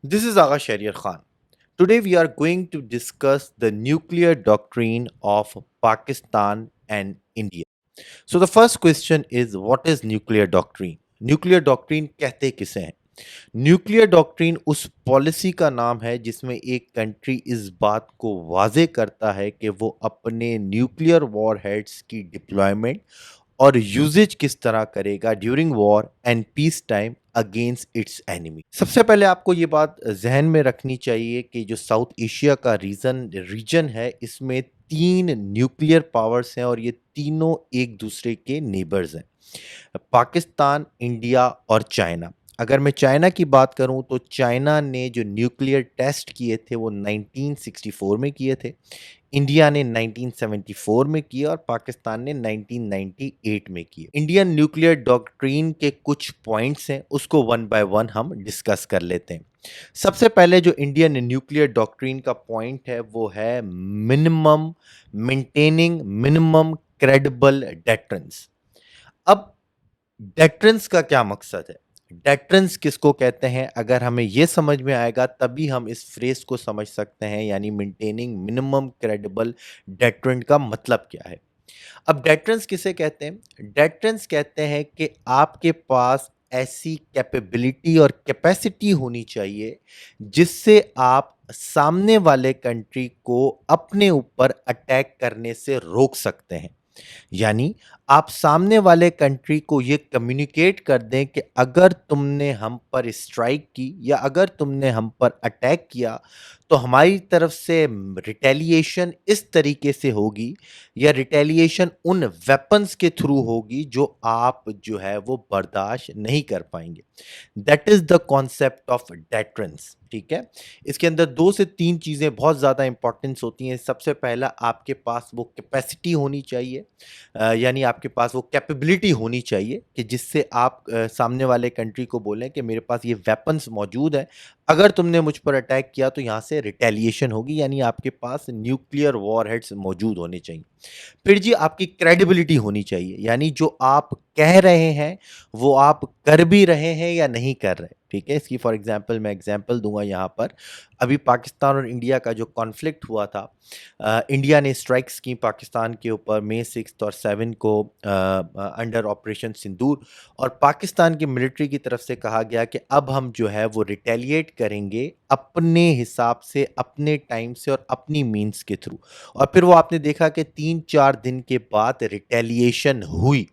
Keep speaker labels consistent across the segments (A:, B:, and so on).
A: This is Agha Shahryar Khan. Today we are going to discuss the nuclear doctrine of Pakistan and India. So the first question is, what is nuclear doctrine? Nuclear doctrine कहते किसे हैं? Nuclear doctrine उस policy का नाम है जिसमें एक country इस बात को वाजे करता है कि वो अपने न्यूक्लियर वॉर हेड्स की डिप्लॉयमेंट और यूजेज किस तरह करेगा during war and peace time against it's enemy. सबसे पहले आपको ये बात जहन में रखनी चाहिए कि जो साउथ एशिया का रीजन है, इसमें तीन न्यूक्लियर पावर्स हैं और ये तीनों एक दूसरे के नेबर्स हैं। पाकिस्तान, इंडिया और चाइना। अगर मैं चाइना की बात करूं तो चाइना ने जो न्यूक्लियर टेस्ट किए थे वो 1964 में किए थे, इंडिया ने 1974 में किए और पाकिस्तान ने 1998 में किए। इंडियन न्यूक्लियर डॉक्ट्रिन के कुछ पॉइंट्स हैं, उसको वन बाय वन हम डिस्कस कर लेते हैं। सबसे पहले जो इंडियन न्यूक्लियर डॉक्ट्रिन का पॉइंट है वो है minimum maintaining minimum credible deterrence. अब डेटरेंस का क्या मकसद है? डेटरेंस किसको कहते हैं? अगर हमें यह समझ में आएगा तभी हम इस फ्रेज को समझ सकते हैं, यानी मेंटेनिंग मिनिमम क्रेडिबल डेटरेंट का मतलब क्या है। अब डेटरेंस किसे कहते हैं? डेटरेंस कहते हैं कि आपके पास ऐसी कैपेबिलिटी और कैपेसिटी होनी चाहिए जिससे आप सामने वाले कंट्री को अपने ऊपर अटैक करने से रोक सकते हैं। यानी आप सामने वाले कंट्री को ये कम्युनिकेट कर दें कि अगर तुमने हम पर स्ट्राइक की या अगर तुमने हम पर अटैक किया तो हमारी तरफ से रिटेलिएशन इस तरीके से होगी या रिटेलिएशन उन वेपन्स के थ्रू होगी जो आप जो है वो बर्दाश्त नहीं कर पाएंगे। That is the concept of deterrence. ठीक है, इसके अंदर दो से तीन चीज़ें बहुत ज़्यादा इंपॉर्टेंस होती हैं। सबसे पहला, आपके पास वो कैपेसिटी होनी चाहिए, यानी आपके पास वो कैपेबिलिटी होनी चाहिए कि जिससे आप सामने वाले कंट्री को बोलें कि मेरे पास ये वेपन्स मौजूद है, अगर तुमने मुझ पर अटैक किया तो यहाँ से रिटेलिएशन होगी, यानी आपके पास न्यूक्लियर वॉरहेड्स मौजूद होने चाहिए। फिर जी आपकी क्रेडिबिलिटी होनी चाहिए, यानी जो आप कह रहे हैं वो आप कर भी रहे हैं या नहीं कर रहे। ठीक है, इसकी फॉर एग्जांपल मैं एग्जांपल दूंगा यहाँ पर। अभी पाकिस्तान और इंडिया का जो कॉन्फ्लिक्ट हुआ था, इंडिया ने स्ट्राइक्स की पाकिस्तान के ऊपर मई 6 और 7 को अंडर ऑपरेशन सिंदूर, और पाकिस्तान की मिलिट्री की तरफ से कहा गया कि अब हम जो है वो रिटेलिएट करेंगे अपने हिसाब से, अपने टाइम से और अपनी मीन्स के थ्रू। और फिर वो आपने देखा कि 3-4 दिन के बाद रिटेलिएशन हुई।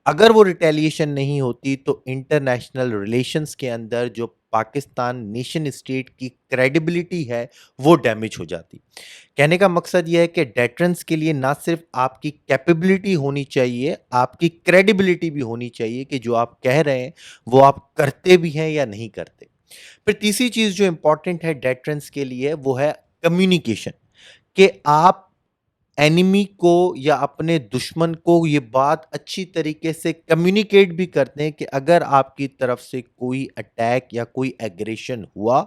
A: अगर वो रिटेलिएशन नहीं होती तो इंटरनेशनल रिलेशंस के अंदर जो पाकिस्तान नेशन स्टेट की क्रेडिबिलिटी है वो डैमेज हो जाती। कहने का मकसद ये है कि डेटरेंस के लिए ना सिर्फ आपकी कैपेबिलिटी होनी चाहिए, आपकी क्रेडिबिलिटी भी होनी चाहिए कि जो आप कह रहे हैं वो आप करते भी हैं या नहीं करते। फिर तीसरी चीज़ जो इंपॉर्टेंट है डेटरेंस के लिए वो है कम्युनिकेशन, कि आप एनिमी को या अपने दुश्मन को ये बात अच्छी तरीके से कम्युनिकेट भी करते हैं कि अगर आपकी तरफ से कोई अटैक या कोई एग्रेशन हुआ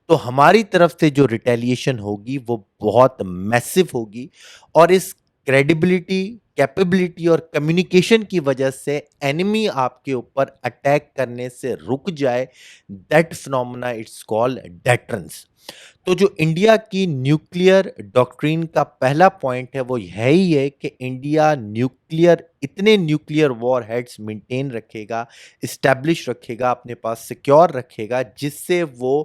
A: तो हमारी तरफ से जो रिटेलिएशन होगी वो बहुत मैसिव होगी। और इस क्रेडिबिलिटी, कैपेबिलिटी और कम्युनिकेशन की वजह से एनिमी आपके ऊपर अटैक करने से रुक जाए। That phenomena it's called deterrence. तो जो इंडिया की न्यूक्लियर डॉक्ट्रिन का पहला पॉइंट है वो यही है कि इंडिया इतने न्यूक्लियर वॉर हेड्स मेंटेन रखेगा, इस्टेब्लिश रखेगा, अपने पास सिक्योर रखेगा जिससे वो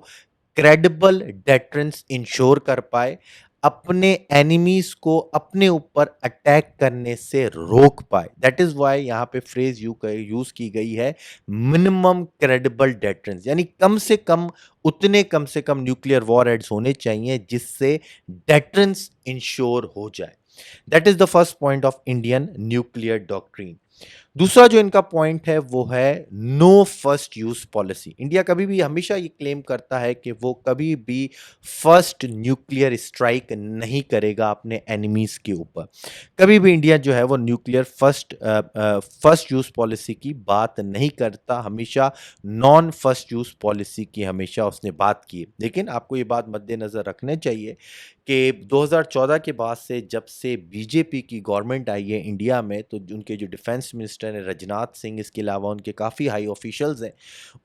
A: क्रेडिबल डेटरेंस इंश्योर कर पाए, अपने एनिमीज को अपने ऊपर अटैक करने से रोक पाए। दैट इज वाई यहाँ पे फ्रेज यूज की गई है मिनिमम क्रेडिबल डेटरेंस, यानी कम से कम न्यूक्लियर वॉर हेड्स होने चाहिए जिससे डेटरेंस इंश्योर हो जाए। That is the first point of Indian nuclear doctrine. दूसरा जो इनका पॉइंट है वो है no first use policy. India कभी भी हमेशा ये क्लेम करता है कि वो कभी भी फर्स्ट न्यूक्लियर स्ट्राइक नहीं करेगा अपने एनिमीज के ऊपर। कभी भी इंडिया जो है वो न्यूक्लियर फर्स्ट यूज पॉलिसी की बात नहीं करता, हमेशा नॉन फर्स्ट यूज पॉलिसी की हमेशा उसने बात की। लेकिन आपको ये बात मद्देनजर रखने चाहिए कि 2014 के बाद से, जब से बीजेपी की गवर्नमेंट आई है इंडिया में, तो उनके जो डिफेंस डिफेंस मिनिस्टर हैं राजनाथ सिंह, इसके अलावा उनके काफ़ी हाई ऑफिशियल्स हैं,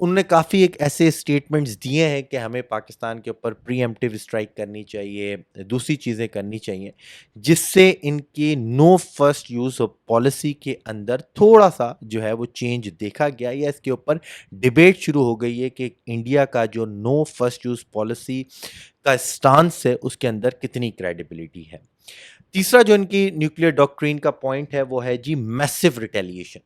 A: उन्होंने काफ़ी एक ऐसे स्टेटमेंट्स दिए हैं कि हमें पाकिस्तान के ऊपर प्रीएम्प्टिव स्ट्राइक करनी चाहिए, दूसरी चीज़ें करनी चाहिए, जिससे इनकी नो फर्स्ट यूज़ पॉलिसी के अंदर थोड़ा-सा जो है वो चेंज देखा गया, या इसके ऊपर डिबेट शुरू हो गई है कि इंडिया का जो नो फर्स्ट यूज़ पॉलिसी का स्टांस है, उसके अंदर कितनी क्रेडिबिलिटी है। तीसरा जो इनकी न्यूक्लियर डॉक्ट्रिन का पॉइंट है वो है जी मैसिव रिटेलिएशन।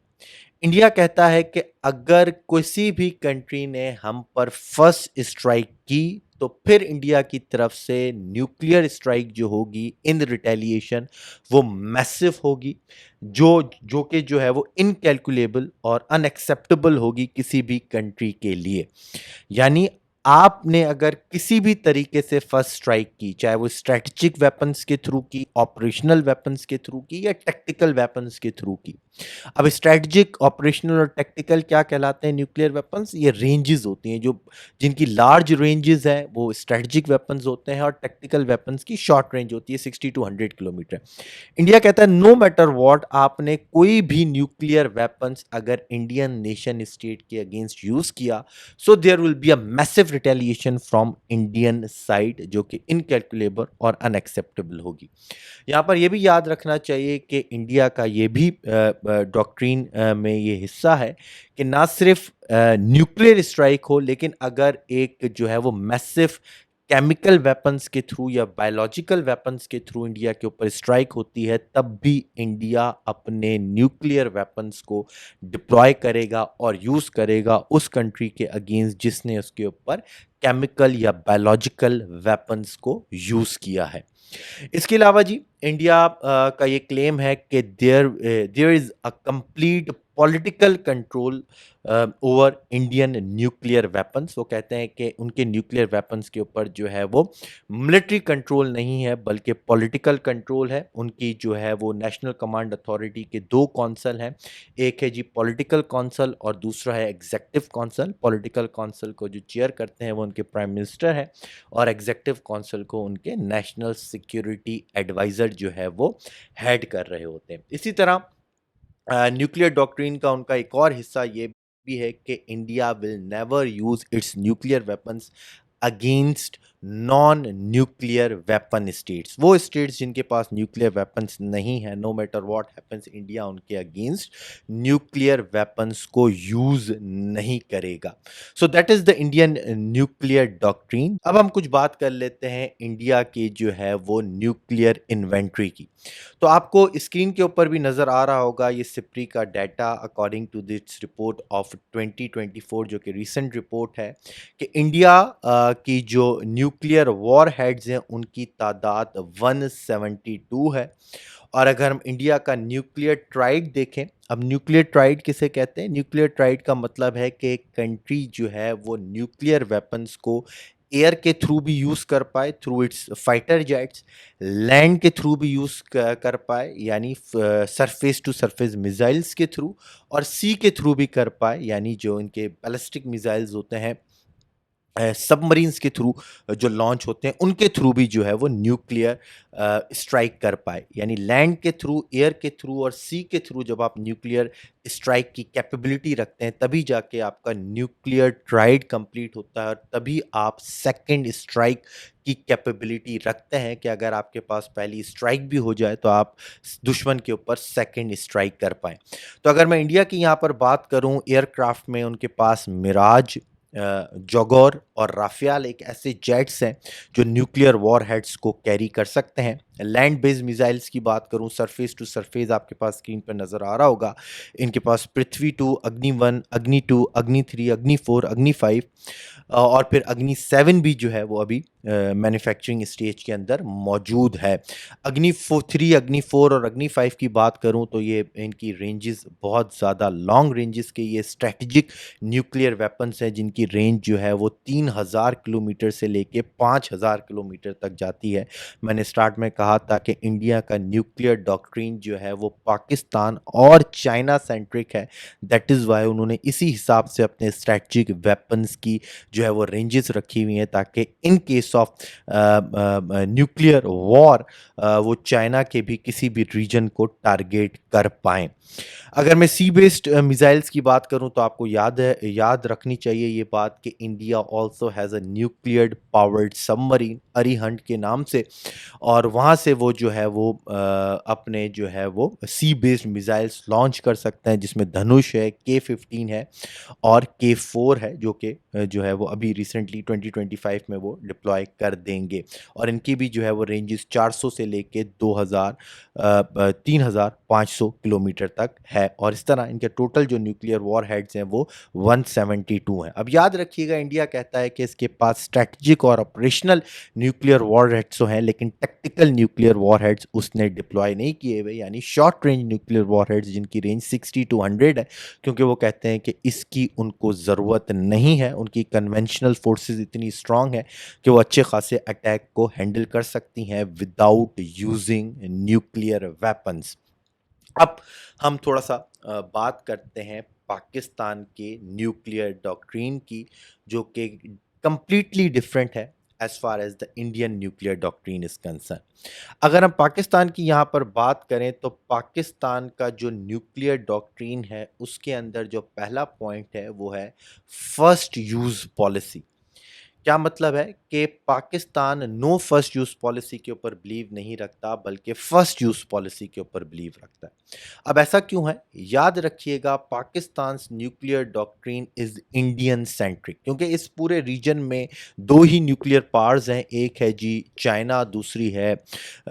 A: इंडिया कहता है कि अगर किसी भी कंट्री ने हम पर फर्स्ट स्ट्राइक की तो फिर इंडिया की तरफ से न्यूक्लियर स्ट्राइक जो होगी इन रिटेलिएशन वो मैसिव होगी, जो जो कि जो है वो इनकैलकुलेबल और अनएक्सेप्टेबल होगी किसी भी कंट्री के लिए। यानी आपने अगर किसी भी तरीके से फर्स्ट स्ट्राइक की, चाहे वो स्ट्रैटेजिक वेपन्स के थ्रू की, ऑपरेशनल वेपन्स के थ्रू की, या टैक्टिकल वेपन्स के थ्रू की। अब स्ट्रैटेजिक, ऑपरेशनल और टैक्टिकल क्या कहलाते हैं न्यूक्लियर वेपन्स? ये रेंजेस होती हैं, जो जिनकी लार्ज रेंजेस हैं वो स्ट्रैटेजिक वेपन्स होते हैं, और टैक्टिकल वेपन्स की शॉर्ट रेंज होती है 60 टू 100 किलोमीटर। इंडिया कहता है नो मैटर व्हाट, आपने कोई भी न्यूक्लियर वेपन्स अगर इंडियन नेशन स्टेट के अगेंस्ट यूज किया, so there will be a massive retaliation from Indian side, जो कि इनकैलकुलेबल और अनएक्सेप्टेबल होगी। यहाँ पर यह भी याद रखना चाहिए कि इंडिया का ये भी डॉक्ट्रीन में ये हिस्सा है कि ना सिर्फ न्यूक्लियर स्ट्राइक हो, लेकिन अगर एक जो है वो मैसिव केमिकल वेपन्स के थ्रू या बायोलॉजिकल वेपन्स के थ्रू इंडिया के ऊपर स्ट्राइक होती है, तब भी इंडिया अपने न्यूक्लियर वेपन्स को डिप्लॉय करेगा और यूज़ करेगा उस कंट्री के अगेंस्ट जिसने उसके ऊपर केमिकल या बायोलॉजिकल वेपन्स को यूज़ किया है। इसके अलावा जी इंडिया का ये क्लेम है कि there is a complete political control over Indian nuclear weapons. वो कहते हैं कि उनके न्यूक्लियर वेपन्स के ऊपर जो है वो मिलिट्री कंट्रोल नहीं है, बल्कि पॉलिटिकल कंट्रोल है। उनकी जो है वो नेशनल कमांड अथॉरिटी के दो कौंसल हैं, एक है जी पॉलिटिकल कौंसल और दूसरा है एग्जेक्टिव कौंसल। पॉलिटिकल कौंसल को जो चेयर करते हैं वो उनके प्राइम मिनिस्टर हैं, और एग्जेक्टिव कौंसिल को उनके नेशनल सिक्योरिटी एडवाइज़र जो है वो हेड कर रहे होते हैं। इसी तरह न्यूक्लियर डॉक्ट्रिन का उनका एक और हिस्सा ये भी है कि India will never use its nuclear weapons against non nuclear weapon states. वो स्टेट्स जिनके पास न्यूक्लियर वेपन्स नहीं है, no matter what happens, India उनके अगेंस्ट न्यूक्लियर वेपन्स को यूज नहीं करेगा। So that is the Indian nuclear doctrine. अब हम कुछ बात कर लेते हैं इंडिया की जो है वो न्यूक्लियर इन्वेंट्री की। तो आपको स्क्रीन के ऊपर भी नज़र आ रहा होगा ये सिप्री का data according to this report of 2024, जो कि रीसेंट रिपोर्ट है कि इंडिया की जो न्यूक्लियर वॉर हेड्स हैं उनकी तादाद 172 है। और अगर हम इंडिया का न्यूक्लियर ट्राइड देखें, अब न्यूक्लियर ट्राइड किसे कहते हैं? न्यूक्लियर ट्राइड का मतलब है कि एक कंट्री जो है वो न्यूक्लियर वेपन्स को एयर के थ्रू भी यूज़ कर पाए through it's fighter jets, land के थ्रू भी यूज़ कर पाए यानी सरफेस टू सरफेस मिसाइल्स के थ्रू, और सी के थ्रू भी कर पाए यानी जो इनके बैलिस्टिक मिसाइल्स होते हैं सबमरीन्स के थ्रू जो लॉन्च होते हैं उनके थ्रू भी जो है वो न्यूक्लियर स्ट्राइक कर पाए। यानी लैंड के थ्रू, एयर के थ्रू और सी के थ्रू जब आप न्यूक्लियर स्ट्राइक की कैपेबिलिटी रखते हैं, तभी जाके आपका न्यूक्लियर ट्राइड कंप्लीट होता है, और तभी आप सेकंड स्ट्राइक की कैपेबिलिटी रखते हैं कि अगर आपके पास पहली स्ट्राइक भी हो जाए तो आप दुश्मन के ऊपर सेकंड स्ट्राइक कर पाएँ। तो अगर मैं इंडिया की यहाँ पर बात करूँ, एयरक्राफ्ट में उनके पास मिराज, जौगौर और राफेल एक ऐसे जेट्स हैं जो न्यूक्लियर वॉर हेड्स को कैरी कर सकते हैं। लैंड बेस्ड मिसाइल्स की बात करूं, सरफेस टू सरफेस आपके पास स्क्रीन पर नज़र आ रहा होगा, इनके पास पृथ्वी 2, अग्नि 1, अग्नि 2, अग्नि 3, अग्नि 4, अग्नि 5 और फिर अग्नि 7 भी जो है वो अभी मैन्युफैक्चरिंग स्टेज के अंदर मौजूद है। अग्नि 3, अग्नि 4 और अग्नि 5 की बात करूं तो ये इनकी रेंजेस बहुत ज़्यादा लॉन्ग रेंजेस के ये स्ट्रेटजिक न्यूक्लियर वेपन्स हैं, जिनकी रेंज जो है वो 3000 किलोमीटर से लेके 5000 किलोमीटर तक जाती है। मैंने स्टार्ट में कहा था कि इंडिया का न्यूक्लियर डॉक्ट्रिन जो है वो पाकिस्तान और चाइना सेंट्रिक है। दैट इज़ वाई उन्होंने इसी हिसाब से अपने स्ट्रेटजिक वेपन्स की जो है वो रेंजेस रखी हुई हैं, ताकि in case of nuclear war वो चाइना के भी किसी भी रीजन को टारगेट कर पाएँ। अगर मैं सी बेस्ड मिसाइल्स की बात करूं तो आपको याद रखनी चाहिए ये बात कि India also has a nuclear powered submarine Arihant के नाम से, और वहाँ से वो जो है वो अपने जो है वो सी बेस्ड मिसाइल्स लॉन्च कर सकते हैं, जिसमें धनुष है, K-15 है और K-4 है, जो कि जो है वो अभी रिसेंटली 2025 में वो डिप्लॉय कर देंगे। और इनकी भी जो है वो रेंजेस 400 से लेके 2000 3500 किलोमीटर तक है, और इस तरह इनके टोटल जो न्यूक्लियर वॉर हेड्स हैं वो 172 हैं। अब याद रखिएगा, इंडिया कहता है कि इसके पास स्ट्रैटेजिक और ऑपरेशनल न्यूक्लियर वॉर हेड्स तो हैं, लेकिन टैक्टिकल न्यूक्लियर वॉर हेड्स उसने डिप्लॉय नहीं किए हुए, यानी short range nuclear war heads जिनकी रेंज 60 टू 100 है, क्योंकि वो कहते हैं कि इसकी उनको ज़रूरत नहीं है। उनकी कन्वेंशनल फोर्सेस इतनी स्ट्रांग है कि वो अच्छे खासे अटैक को हैंडल कर सकती हैं विदाउट यूजिंग न्यूक्लियर वेपन्स। अब हम थोड़ा सा बात करते हैं पाकिस्तान के न्यूक्लियर डॉक्ट्रिन की, जो कि कंप्लीटली डिफरेंट है as far as the Indian nuclear doctrine is concern. अगर हम पाकिस्तान की यहाँ पर बात करें तो पाकिस्तान का जो न्यूक्लियर डॉक्ट्रिन है उसके अंदर जो पहला पॉइंट है वो है फर्स्ट यूज पॉलिसी। क्या मतलब है कि Pakistan no first use policy के ऊपर बिलीव नहीं रखता, बल्कि फर्स्ट यूज पॉलिसी के ऊपर बिलीव रखता है। अब ऐसा क्यों है? याद रखिएगा, Pakistan nuclear doctrine is Indian centric, क्योंकि इस पूरे रीजन में दो ही न्यूक्लियर पावर्स हैं, एक है जी चाइना, दूसरी है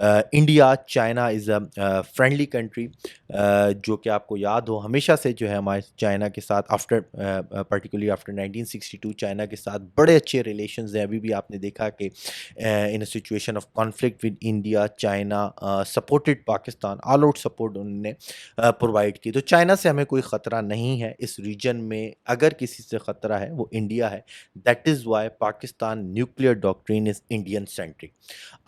A: India. China is a friendly country, जो कि आपको याद हो हमेशा से जो है हमारे चाइना के साथ आफ्टर पर्टिकुलरली आफ्टर 1962 चाइना के साथ बड़े अच्छे रिलेशंस हैं। अभी भी आपने देखा कि in a situation of conflict with India, China supported Pakistan, all out support उन्होंने प्रोवाइड की। तो चाइना से हमें कोई ख़तरा नहीं है इस रीजन में, अगर किसी से ख़तरा है वो इंडिया है। That is why Pakistan nuclear doctrine is Indian centric.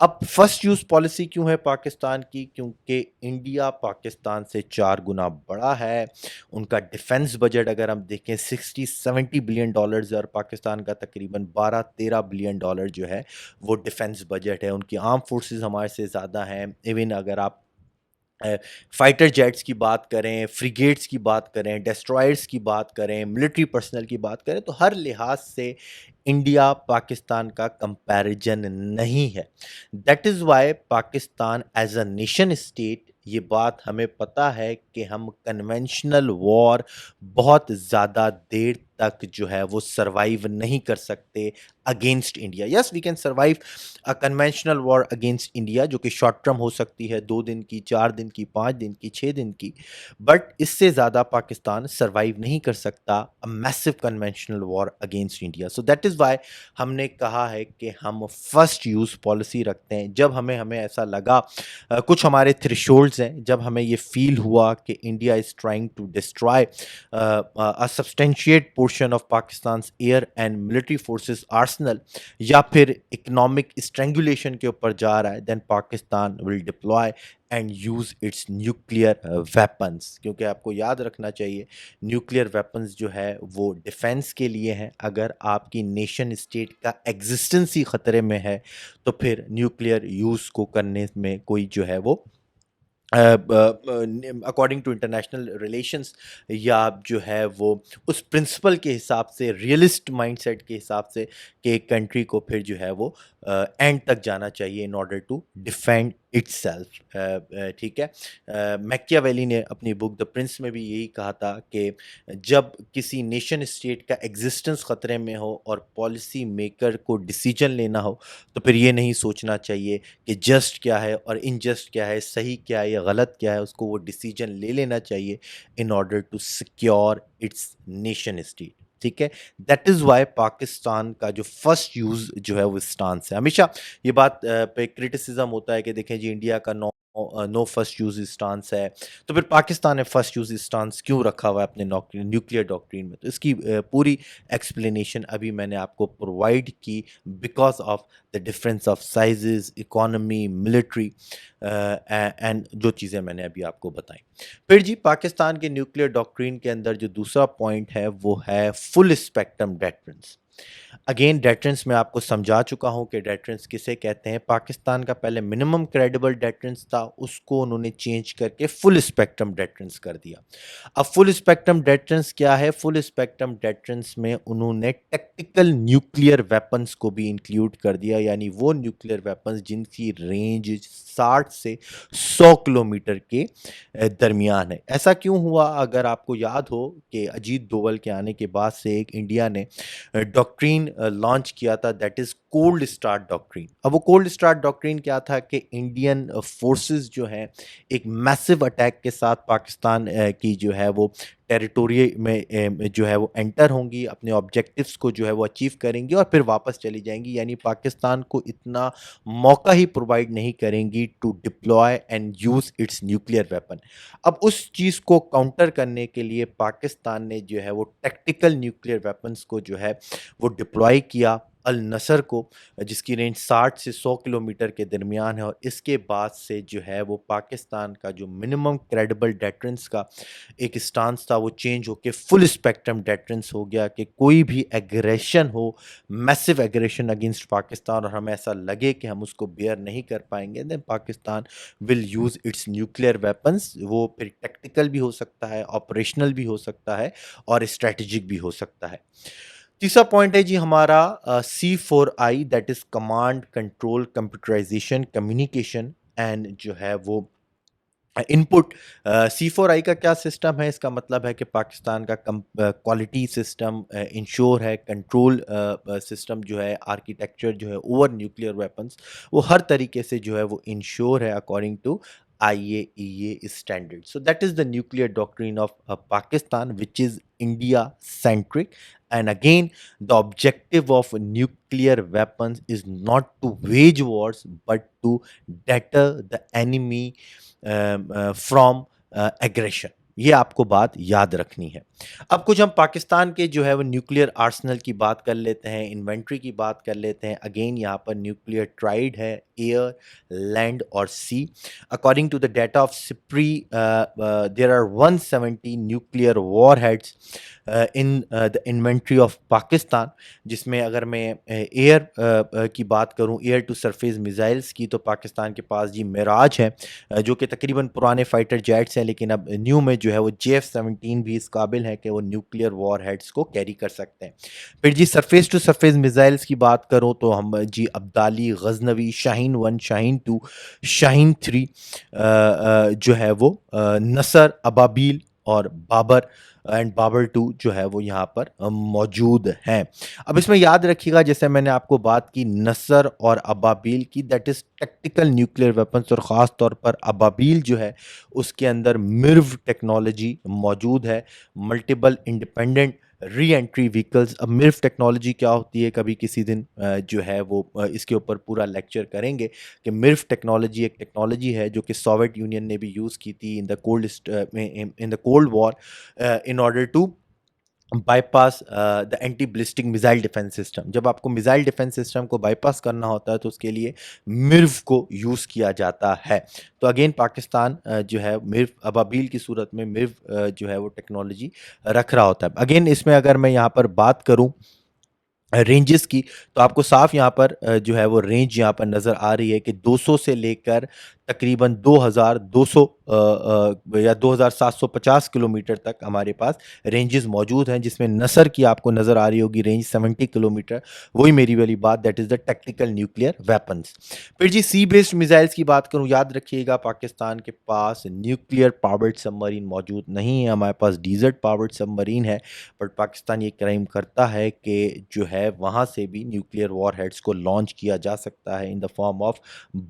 A: अब फर्स्ट यूज पॉलिसी क्यों है पाकिस्तान की? क्योंकि इंडिया पाकिस्तान से 4 गुना बड़ा है। उनका डिफेंस बजट अगर हम देखें 60-70 बिलियन डॉलर्स है, और पाकिस्तान का तकरीबन 12-13 बिलियन डॉलर जो है वो डिफेंस बजट है। उनकी आर्म फोर्सेस हमारे से ज़्यादा हैं। इवन अगर आप फाइटर जेट्स की बात करें, फ्रिगेट्स की बात करें, डेस्ट्रॉयर्स की बात करें, मिलिट्री पर्सनल की बात करें, तो हर लिहाज से इंडिया पाकिस्तान का कंपैरिजन नहीं है। That is why Pakistan as a nation state, ये बात हमें पता है कि हम कन्वेंशनल वॉर बहुत ज़्यादा देर तक जो है वो सरवाइव नहीं कर सकते against India. Yes, we can survive a conventional war against India, जो कि शॉर्ट टर्म हो सकती है, 2 दिन की, 4 दिन की, 5 दिन की, 6 दिन की, बट इससे ज़्यादा पाकिस्तान सर्वाइव नहीं कर सकता a massive conventional war against India. So that is Y हमने कहा है कि हम फर्स्ट यूज़ पॉलिसी रखते हैं। जब हमें हमें ऐसा लगा, कुछ हमारे थ्रेशोल्ड्स हैं, जब हमें ये फील हुआ कि India is trying to destroy a substantiate portion of Pakistan's air and military forces arsenal, या फिर इकोनॉमिक स्ट्रेंगुलेशन के ऊपर जा रहा है, then Pakistan will deploy and use its nuclear weapons. क्योंकि आपको याद रखना चाहिए, न्यूक्लियर वेपन्स जो है वो डिफेंस के लिए हैं। अगर आपकी नेशन स्टेट का एग्जिस्टेंस ही ख़तरे में है तो फिर न्यूक्लियर यूज़ को करने में कोई जो है वो अकॉर्डिंग टू इंटरनेशनल रिलेशंस, या जो है वो उस प्रिंसिपल के हिसाब से, रियलिस्ट माइंडसेट के हिसाब से, कि एक कंट्री को फिर जो है वो एंड तक जाना चाहिए in order to defend itself. ठीक है, मैकियावेली ने अपनी बुक द प्रिंस में भी यही कहा था कि जब किसी नेशन स्टेट का एग्जिस्टेंस ख़तरे में हो और पॉलिसी मेकर को डिसीजन लेना हो, तो फिर ये नहीं सोचना चाहिए कि जस्ट क्या है और इनजस्ट क्या है, सही क्या है या गलत क्या है, उसको वो डिसीजन ले लेना चाहिए in order to secure its nation state. ठीक है, दैट इज़ वाई पाकिस्तान का जो फर्स्ट यूज़ जो है वो स्टांस है। हमेशा ये बात पे क्रिटिसिज्म होता है कि देखें जी, इंडिया का नो फर्स्ट यूज स्टांस है, तो फिर पाकिस्तान ने फर्स्ट यूज स्टांस क्यों रखा हुआ है अपने न्यूक्लियर डॉक्ट्रिन में? तो इसकी पूरी एक्सप्लेनेशन अभी मैंने आपको प्रोवाइड की, because of the difference of sizes, economy, military and जो चीज़ें मैंने अभी आपको बताई। फिर जी, पाकिस्तान के न्यूक्लियर डॉक्ट्रिन के अंदर जो दूसरा पॉइंट है वो है full spectrum deterrence. Again deterrence मैं आपको समझा चुका हूँ कि डेटरेंस किसे कहते हैं। पाकिस्तान का पहले मिनिमम क्रेडिबल डेटरेंस था, उसको उन्होंने चेंज करके फुल स्पेक्ट्रम डेटरेंस कर दिया। अब फुल स्पेक्ट्रम डेटरेंस क्या है? फुल स्पेक्ट्रम डेटरेंस में उन्होंने टैक्टिकल न्यूक्लियर वेपन्स को भी इंक्लूड कर दिया, यानी वो न्यूक्लियर वेपन्स जिनकी रेंज 60 से 100 किलोमीटर के दरमियान है। ऐसा क्यों हुआ? अगर आपको याद हो कि अजीत डोवल के आने के बाद से एक इंडिया ने डॉक्ट्रीन लॉन्च किया था, that is cold start doctrine. अब वो कोल्ड स्टार्ट डॉक्ट्रीन क्या था कि इंडियन फोर्सेस जो हैं एक मैसिव अटैक के साथ पाकिस्तान की जो है वो टेरिटोरी में जो है वो एंटर होंगी, अपने ऑब्जेक्टिव्स को जो है वो अचीव करेंगी और फिर वापस चली जाएंगी, यानी पाकिस्तान को इतना मौका ही प्रोवाइड नहीं करेंगी to deploy and use its nuclear weapon. अब उस चीज़ को काउंटर करने के लिए पाकिस्तान ने जो है वो टैक्टिकल न्यूक्लियर वेपन्स को जो है वो डिप्लॉय किया अल नसर को, जिसकी रेंज 60 से 100 किलोमीटर के दरमियान है। और इसके बाद से जो है वो पाकिस्तान का जो मिनिमम क्रेडिबल डेटरेंस का एक स्टांस था वो चेंज होकर फुल स्पेक्ट्रम डेटरेंस हो गया कि कोई भी एग्रेशन हो, मैसिव एग्रेशन अगेंस्ट पाकिस्तान, और हमें ऐसा लगे कि हम उसको बेयर नहीं कर पाएंगे, then Pakistan will use its nuclear weapons. वो फिर टेक्टिकल भी हो सकता है, ऑपरेशनल भी हो सकता है और स्ट्रेटेजिक भी हो सकता है। तीसरा पॉइंट है जी हमारा C4I, that is command control computerization communication and जो है वो इनपुट। C4I का क्या सिस्टम है? इसका मतलब है कि पाकिस्तान का क्वालिटी सिस्टम इंश्योर है, कंट्रोल सिस्टम जो है, आर्किटेक्चर जो है ओवर न्यूक्लियर वेपन्स, वो हर तरीके से जो है वो इंश्योर है according to IAEA standard. So that is the nuclear doctrine of Pakistan, which is India centric. And again, the objective of nuclear weapons is not to wage wars, but to deter the enemy from aggression. ये आपको बात याद रखनी है। अब कुछ हम पाकिस्तान के जो है वो न्यूक्लियर आर्सनल की बात कर लेते हैं, इन्वेंट्री की बात कर लेते हैं। अगेन यहाँ पर न्यूक्लियर ट्राइड है, एयर, लैंड और sea. According to the data of SIPRI there are 170 nuclear warheads in the inventory of Pakistan, जिसमें अगर मैं एयर की बात करूं, एयर टू सरफेस मिसाइल्स की, तो पाकिस्तान के पास जी मिराज है जो कि तकरीबन पुराने फाइटर जेट्स हैं, लेकिन अब न्यू में जो है वो JF-17 भी इस काबिल है कि वो न्यूक्लियर वॉर हेड्स को कैरी कर सकते हैं। फिर जी सरफेस टू सरफेस मिसाइल्स की बात करूं तो हम जी अब्दाली, गजनवी, शाहीन 1, शाहीन 2, शाहीन 3 जो है वो नसर, अबाबील और बाबर एंड बाबर 2 जो है वो यहाँ पर मौजूद हैं। अब इसमें याद रखिएगा, जैसे मैंने आपको बात की नसर और अबाबील की, that is tactical nuclear weapons, और ख़ास तौर पर अबाबील जो है उसके अंदर मिर्व टेक्नोलॉजी मौजूद है, multiple independent re entry vehicles. अब मिर्व टेक्नोलॉजी क्या होती है, कभी किसी दिन जो है वो इसके ऊपर पूरा लेक्चर करेंगे कि मिर्व टेक्नोलॉजी एक टेक्नोलॉजी है जो कि सोवियत यूनियन ने भी यूज़ की थी in the cold war in order to bypass the anti ballistic missile defence system. जब आपको मिसाइल डिफेंस सिस्टम को बाईपास करना होता है तो उसके लिए मिर्व को यूज़ किया जाता है। तो अगेन पाकिस्तान जो है मिर्व अबाबील की सूरत में मिर्व जो है वो टेक्नोलॉजी रख रहा होता है। अगेन इसमें अगर मैं यहाँ पर बात करूँ रेंजेस की, तो आपको साफ यहाँ पर जो है वो रेंज यहाँ पर नज़र आ रही है कि 200 से लेकर तकरीबन 2200 या 2750 किलोमीटर तक हमारे पास रेंजेस मौजूद हैं, जिसमें नसर की आपको नज़र आ रही होगी रेंज 70 किलोमीटर। वही मेरी वाली बात, that is the tactical nuclear weapons. फिर जी सी बेस्ड मिसाइल्स की बात करूँ, याद रखिएगा पाकिस्तान के पास न्यूक्लियर पावर्ड सबमरीन मौजूद नहीं है, हमारे पास डीजर्ट पावर्ड सबमरीन है। बट पाकिस्तान ये क्राइम करता है कि जो है वहाँ से भी न्यूक्लियर वॉर हेड्स को लॉन्च किया जा सकता है in the form of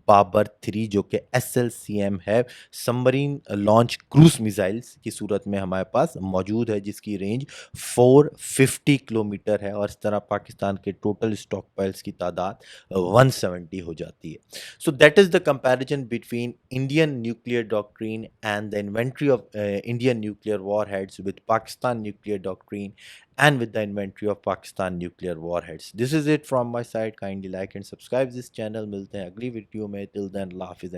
A: Babur 3, जो कि SLCM है, सबमरीन लॉन्च क्रूज मिसाइल्स की सूरत में हमारे पास मौजूद है, जिसकी रेंज 450 किलोमीटर है। और इस तरह पाकिस्तान के टोटल स्टॉक पाइल्स की तादाद 170 हो जाती है। So that is the comparison between Indian nuclear doctrine and the inventory of Indian nuclear war heads with Pakistan nuclear doctrine and with the inventory of Pakistan nuclear warheads. This is it from my side. Kindly like and subscribe this channel. मिलते हैं अगली video में. Till then, Allah Hafiz.